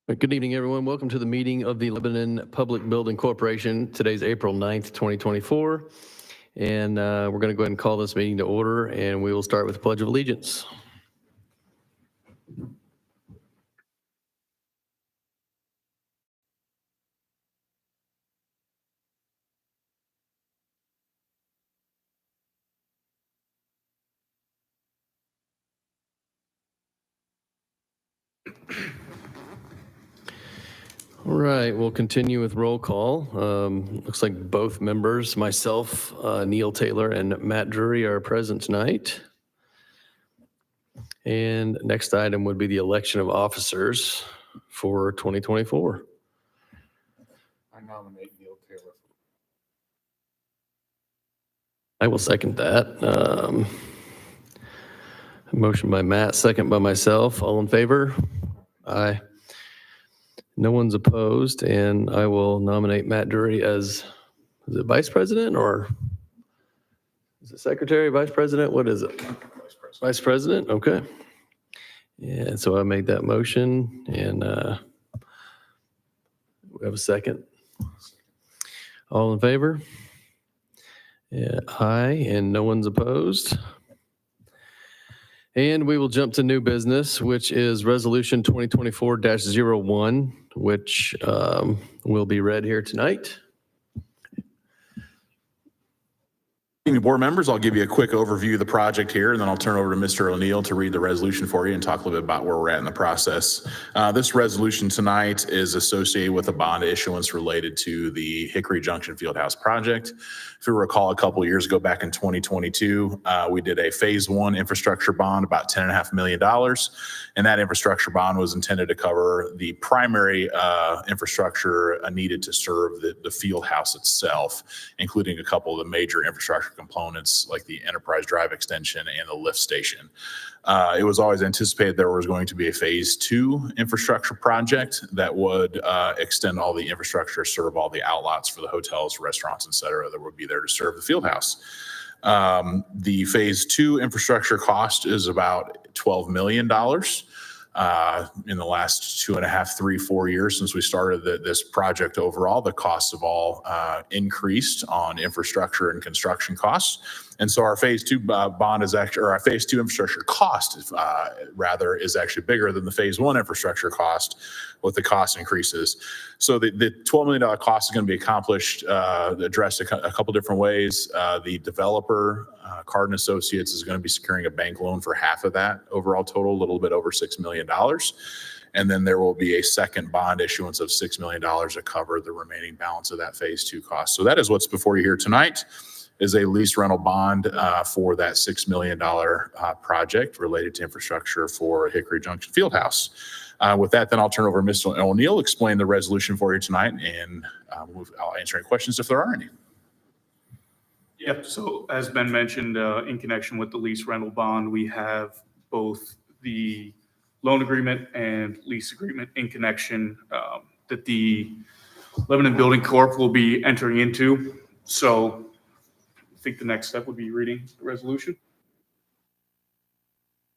Good evening, everyone. Welcome to the meeting of the Lebanon Public Building Corporation. Today's April 9th, 2024. And we're going to go ahead and call this meeting to order, and we will start with the Pledge of Allegiance. All right, we'll continue with roll call. Looks like both members, myself, Neil Taylor, and Matt Drury are present tonight. And next item would be the election of officers for 2024. I nominate Neil Taylor. I will second that. Motion by Matt, second by myself. All in favor? Aye. No one's opposed, and I will nominate Matt Drury as, is it vice president or is it secretary, vice president? What is it? Vice President. Vice president? Okay. Yeah, so I made that motion, and we have a second. All in favor? Yeah, aye, and no one's opposed. And we will jump to new business, which is Resolution 2024-01, which will be read here tonight. Evening, board members. I'll give you a quick overview of the project here, and then I'll turn over to Mr. O'Neill to read the resolution for you and talk a little bit about where we're at in the process. This resolution tonight is associated with a bond issuance related to the Hickory Junction Fieldhouse project. If you recall, a couple of years ago, back in 2022, we did a phase one infrastructure bond, about $10.5 million. And that infrastructure bond was intended to cover the primary infrastructure needed to serve the field house itself, including a couple of the major infrastructure components like the Enterprise Drive extension and the lift station. It was always anticipated there was going to be a phase two infrastructure project that would extend all the infrastructure, serve all the outlots for the hotels, restaurants, et cetera, that would be there to serve the field house. The phase two infrastructure cost is about $12 million. In the last 2.5, 3, 4 years since we started this project overall, the costs have all increased on infrastructure and construction costs. And so our phase two bond is actually, or our phase two infrastructure cost is actually bigger than the phase one infrastructure cost with the cost increases. So the $12 million cost is going to be accomplished, addressed a couple different ways. The developer, Cardin Associates, is going to be securing a bank loan for half of that overall total, a little bit over $6 million. And then there will be a second bond issuance of $6 million to cover the remaining balance of that phase two cost. So that is what's before you here tonight, is a lease rental bond for that $6 million project related to infrastructure for Hickory Junction Fieldhouse. With that, then I'll turn over to Mr. O'Neill, explain the resolution for you tonight, and I'll answer any questions if there are any. Yep. So as Ben mentioned, in connection with the lease rental bond, we have both the loan agreement and lease agreement in connection that the Lebanon Building Corp will be entering into. So I think the next step would be reading the resolution.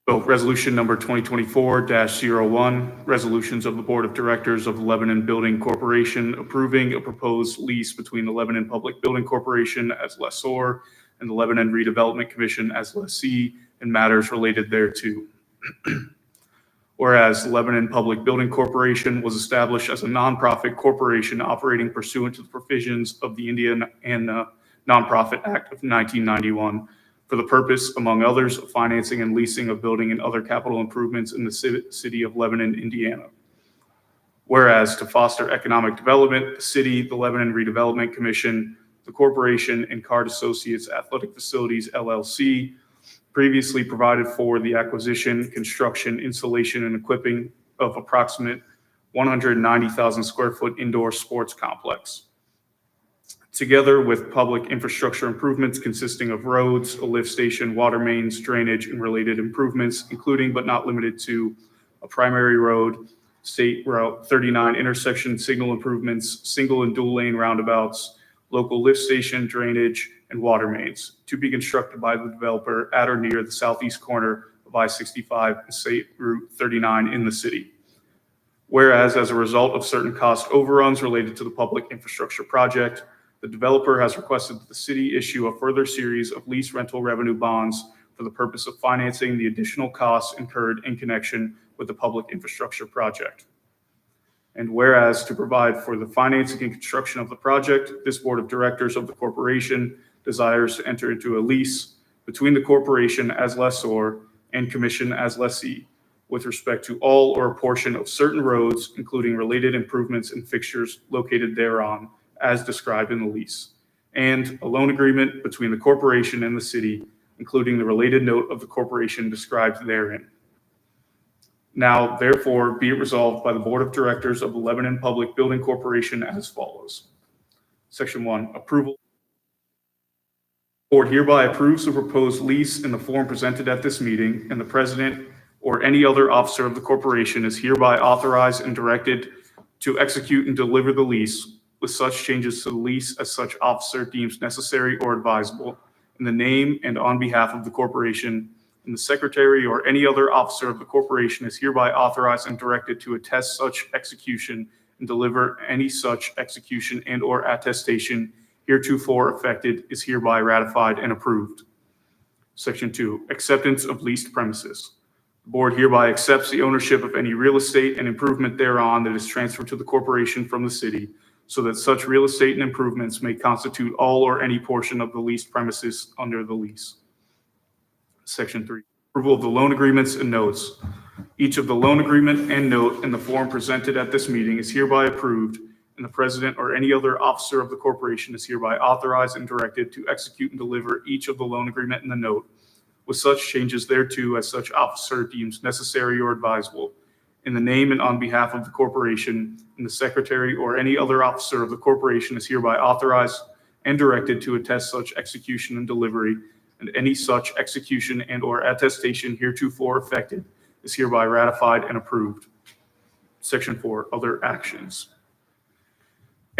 So resolution number 2024-01, resolutions of the Board of Directors of the Lebanon Building Corporation approving a proposed lease between the Lebanon Public Building Corporation as lessor and the Lebanon Redevelopment Commission as lessee in matters related thereto. Whereas the Lebanon Public Building Corporation was established as a nonprofit corporation operating pursuant to the provisions of the Indiana Nonprofit Act of 1991, for the purpose, among others, of financing and leasing of building and other capital improvements in the city of Lebanon, Indiana. Whereas to foster economic development, the city, the Lebanon Redevelopment Commission, the corporation, and Card Associates Athletic Facilities, LLC, previously provided for the acquisition, construction, installation, and equipping of approximate 190,000 square foot indoor sports complex, together with public infrastructure improvements consisting of roads, a lift station, water mains, drainage, and related improvements, including but not limited to a primary road, State Route 39 intersection signal improvements, single and dual lane roundabouts, local lift station, drainage, and water mains to be constructed by the developer at or near the southeast corner of I-65 and State Route 39 in the city. Whereas as a result of certain cost overruns related to the public infrastructure project, the developer has requested that the city issue a further series of lease rental revenue bonds for the purpose of financing the additional costs incurred in connection with the public infrastructure project. And whereas to provide for the financing and construction of the project, this board of directors of the corporation desires to enter into a lease between the corporation as lessor and commission as lessee with respect to all or a portion of certain roads, including related improvements and fixtures located thereon, as described in the lease, and a loan agreement between the corporation and the city, including the related note of the corporation described therein. Now, therefore, be it resolved by the Board of Directors of the Lebanon Public Building Corporation as follows. Section 1, approval. Board hereby approves the proposed lease in the form presented at this meeting, and the president or any other officer of the corporation is hereby authorized and directed to execute and deliver the lease with such changes to the lease as such officer deems necessary or advisable in the name and on behalf of the corporation, and the secretary or any other officer of the corporation is hereby authorized and directed to attest such execution and deliver any such execution and or attestation heretofore effected is hereby ratified and approved. Section 2, acceptance of leased premises. The board hereby accepts the ownership of any real estate and improvement thereon that is transferred to the corporation from the city, so that such real estate and improvements may constitute all or any portion of the leased premises under the lease. Section 3, approval of the loan agreements and notes. Each of the loan agreement and note in the form presented at this meeting is hereby approved, and the president or any other officer of the corporation is hereby authorized and directed to execute and deliver each of the loan agreement and the note with such changes thereto as such officer deems necessary or advisable in the name and on behalf of the corporation, and the secretary or any other officer of the corporation is hereby authorized and directed to attest such execution and delivery, and any such execution and or attestation heretofore effected is hereby ratified and approved. Section 4, other actions.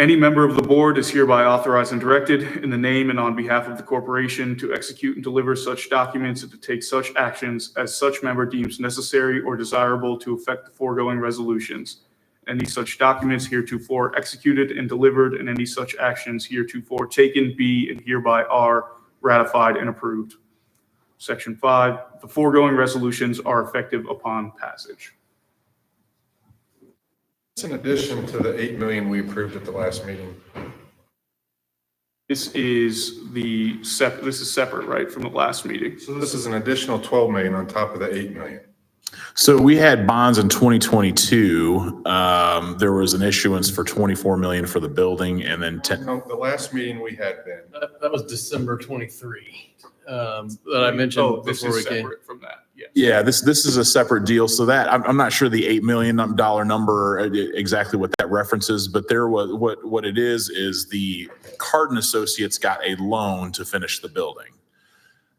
Any member of the board is hereby authorized and directed in the name and on behalf of the corporation to execute and deliver such documents and to take such actions as such member deems necessary or desirable to effect the foregoing resolutions. Any such documents heretofore executed and delivered and any such actions heretofore taken be and hereby are ratified and approved. Section 5, the foregoing resolutions are effective upon passage. It's in addition to the 8 million we approved at the last meeting. This is separate, right, from the last meeting. So this is an additional 12 million on top of the 8 million. So we had bonds in 2022. There was an issuance for 24 million for the building, and then 10. No, the last meeting we had been. That was December 23, that I mentioned This before we is came. separate from that, yes. Yeah, this is a separate deal. So that I'm not sure the $8 million number exactly what that references, but there was what it is the Cardin Associates got a loan to finish the building.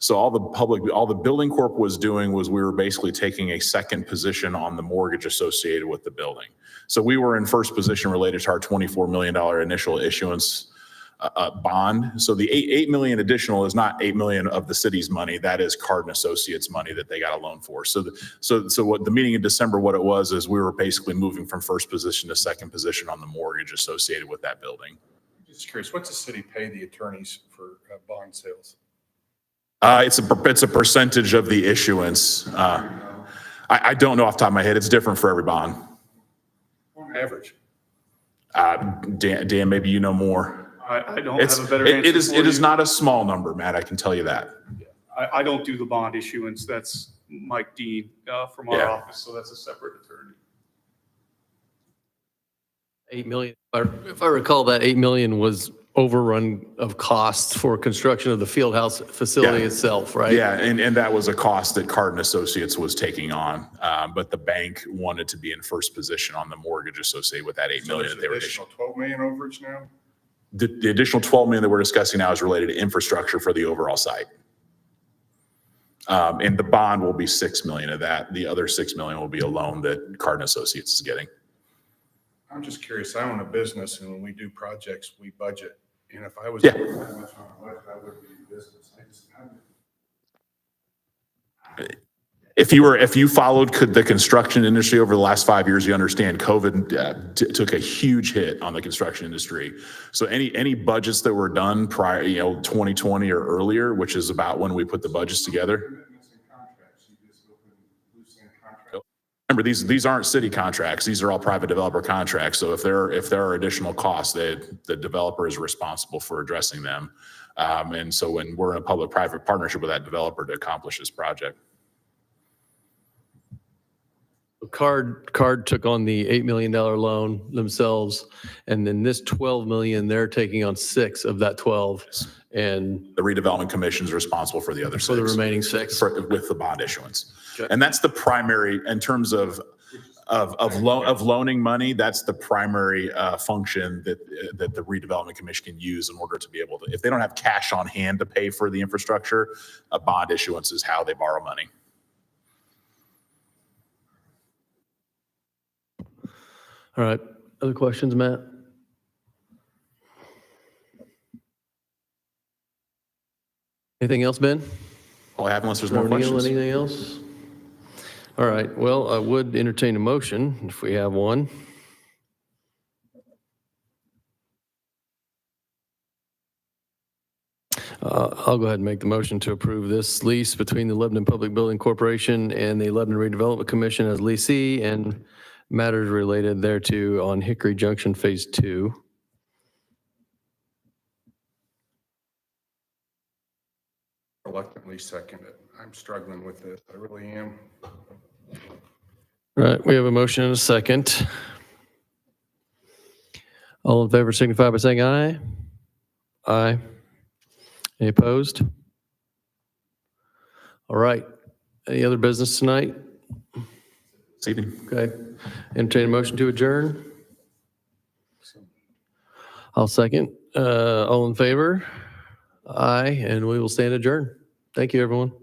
So all the building corp was doing was we were basically taking a second position on the mortgage associated with the building. So we were in first position related to our $24 million initial issuance bond. So the 8 million additional is not 8 million of the city's money. That is Cardin Associates money that they got a loan for. So what the meeting in December, what it was is we were basically moving from first position to second position on the mortgage associated with that building. Just curious, what's the city pay the attorneys for bond sales? It's a percentage of the issuance. I don't know off the top of my head. It's different for every bond. On average. Dan, maybe you know more. I don't have a better answer. It is not a small number, Matt. I can tell you that. I don't do the bond issuance. That's Mike Dean from our Yeah. office, so that's a separate attorney. 8 million. If I recall, that 8 million was overrun of costs for construction of the field house facility Yeah. itself, right? Yeah, and that was a cost that Cardin Associates was taking on, but the bank wanted to be in first position on the mortgage associated with that 8 So million there's that they were additional issuing. 12 million overage now? The additional 12 million that we're discussing now is related to infrastructure for the overall site. And the bond will be 6 million of that. The other 6 million will be a loan that Cardin Associates is getting. I'm just curious. I own a business, and when we do projects, we budget. And if I was Yeah. that much on a budget, I wouldn't be in business. If you followed the construction industry over the last 5 years, you understand COVID took a huge hit on the construction industry. So any budgets that were done prior, 2020 or earlier, which is about when we put the budgets together. Remember, these aren't city contracts. These are all private developer contracts. So if there are additional costs, the developer is responsible for addressing them. And so when we're in a public-private partnership with that developer to accomplish this project. Card took on the $8 million loan themselves, and then this 12 million, they're taking on 6 of that 12, and The redevelopment commission is responsible for the other 6. for the remaining 6. With the bond issuance. Okay. And that's the primary, in terms of loaning money, that's the primary function that the redevelopment commission can use in order to be able to, if they don't have cash on hand to pay for the infrastructure, a bond issuance is how they borrow money. All right. Other questions, Matt? Anything else, Ben? All I have, unless there's more Or Neil, questions. anything else? All right. Well, I would entertain a motion if we have one. I'll go ahead and make the motion to approve this lease between the Lebanon Public Building Corporation and the Lebanon Redevelopment Commission as leasee and matters related thereto on Hickory Junction Phase 2. Reluctantly second it. I'm struggling with this. I really am. All right, we have a motion and a second. All in favor signify by saying aye. Aye. Any opposed? All right. Any other business tonight? This evening. Okay. Entertain a motion to adjourn. I'll second. All in favor? Aye, and we will stand adjourned. Thank you, everyone.